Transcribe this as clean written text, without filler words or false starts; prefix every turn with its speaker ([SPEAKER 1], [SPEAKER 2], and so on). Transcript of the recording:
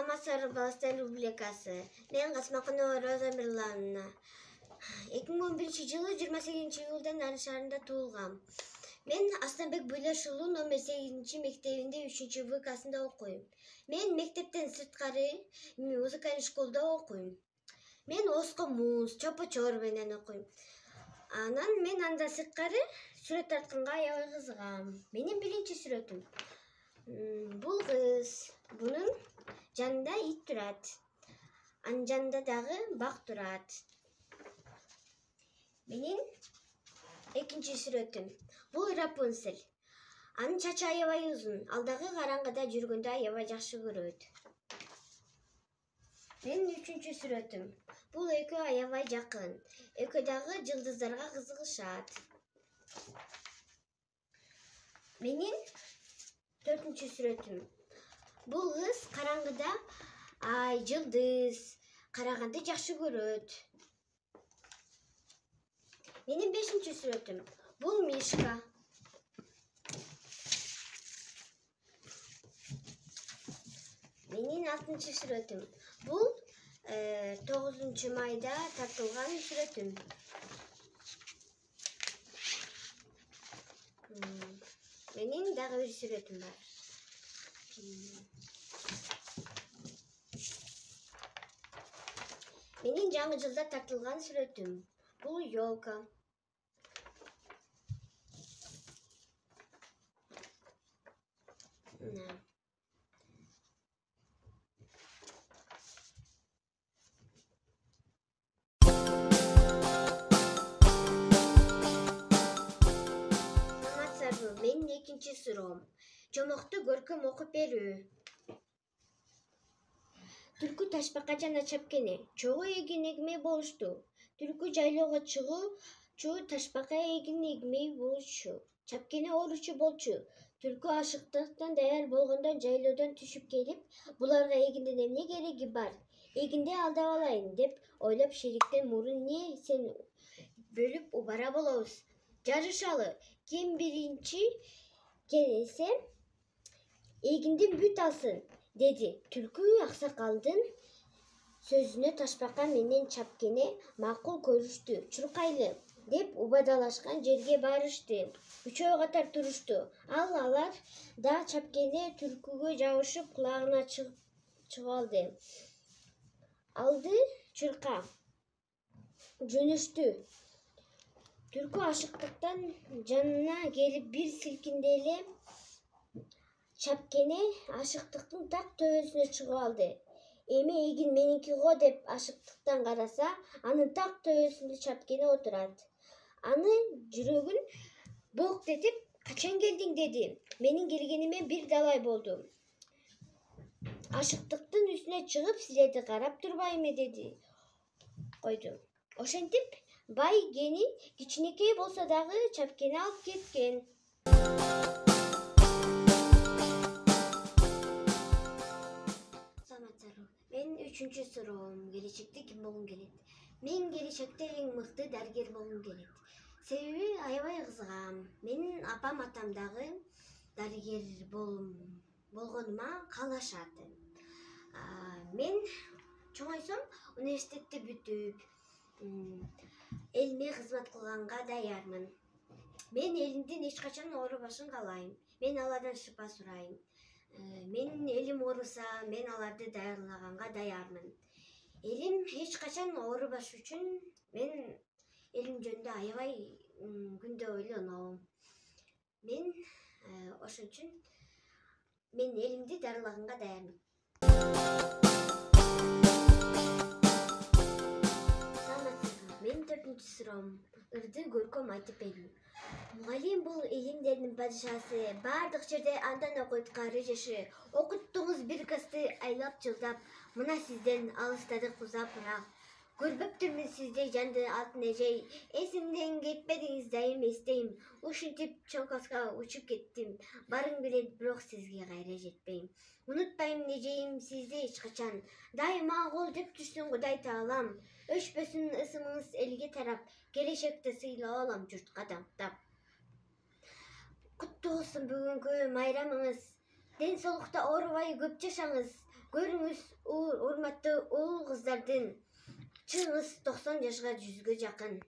[SPEAKER 1] Саламатсыздарбы, Балыстан Республикасы. Мен Касмакунова Роза Мирлановна. 2011-жылы 28-июлдан Ан шаарында туулгам. Мен Астанбек Буйлаш уулу номер 8 мектебинде 3-В классында окуйм. Мен мектептен сырткары музыкалык школда окуйм. Мен Оско Муз, Чопо-чор менен окуйм. Анан мен анда сырткары сүрөт тартканга аябай кызыгам. Менин биринчи сүрөтүм. Бул кыз, бунун жанында ит турат. Анын жанында дагы бак турат. Менин экинчи сүрөтүм. Бул Рапунцель. Анын чачы аябай узун. Ал дагы караңгыда жүргөндө аябай жакшы көрөт. Менин үчүнчү сүрөтүм. Бул экөө аябай жакын. Экөө дагы жылдыздарга кызыгышат. Менин төртүнчү сүрөтүм. Бул кыз караңгыда ай, жылдыз караганды жакшы көрөт. Менин бешинчи сүрөтүм. Бул Мишка. Менин алтынчы сүрөтүм. Бул 9 майда тартылган сүрөтүм. Менин дагы бир сүрөтүм бар. Менин жаңы жылда тартылган сүрөтүм. Бул Ёлка. Менин экинчи суроом. Жомокту көркөм окуп берүү. Түлкү Ташбака жана Чапкене чогуу эгин эгмей болушту. Түлкү жайлоого чыгуучу, Ташбака эгин эгмей болчу. Чапкене ооручу болчу. Түлкү ашыктыктан даяр болгондон жайлоодон түшүп келип, буларга эгиндин эмне кереги бар? Эгинди алдап алайын деп ойлоп, шериктен мурун не сен бөлүп убара болобуз. Жарышалы. Ким биринчи келсе эгинди бүт алсын, деди. Түлкү аксакалдын сөзүнө Ташбака менен Чапкене макул көрүштү. Чуркайлы деп убадалашкан жерге барышты. Үчөө катар турушту. Алар да Чапкене түлкүгө жабышып кулагына чыгалды. Алды чурка жөнөштү. Түлкү ашыктыктан жанына келип бир силкинде эле Чапкене ашыктыктын так төбөсүнө чыгып алды. Эми эгин меники го деп ашыктыктан караса, анын так төбөсүндө Чапкене отурат. Аны жүрөгүн болктетип, качан келдиң деди. Менин келгениме бир далай болду. Ашыктыктын үстүнө чыгып, силерди карап турбаймы деди. Койду. Ошентип бай гени кичинекей болсо дагы Чапкене алып кеткен. Саламатсыздарбы. Менин үчүнчү суроом. Келечекте ким болгум келет? Мен келечекте эң мыкты дарыгер болгум келет. Себеби аябай кызыгам. Менин апам атам дагы дарыгер болгонума каалашат. Мен чоңойсом университетти бүтүп, элиме кызмат кылганга даярмын. Мен элимдин эч качан оорубашын каалайм. Мен алардан шыпа сурайм. Менин элим ооруса, мен аларды даярлаганга даярмын. Элим эч качан оорубаш үчүн мен элим жөнүндө аябай күндө ойлоном. Мен ошон үчүн мен элимди дарылаганга даярмын. Менин төртүнчү суроом. Ырды көркөм айтып берүү. Мугалим бул илимдердин падышасы. Бардык жерде андан окуйт кары жашы. Окуттуңуз бир кызды айлап жылдап. Мына сизден алыстадык узап ырак. Көрбөптүрмүн сизди жанды алтын эжей. Эсимден кетпедиңиз дайым эстейм. Ушинтип чоң класска учуп кеттим. Барың билет, бирок сизге кайра жетпейм. Унутпайм эжейим сизди эч качан. Дайыма кол деп түшсүн Кудай таалам. Өчпөсүн ысымыңыз элге тарап. Келечекте сыйлап алам журтка дамтап. Куттуу болсун бүгүнкү майрамыңыз. Ден соолукта оорубай көп жашаңыз. Көрүңүз, урматтуу уул кыздардын чыңыз 90 жашка 100гө жакын.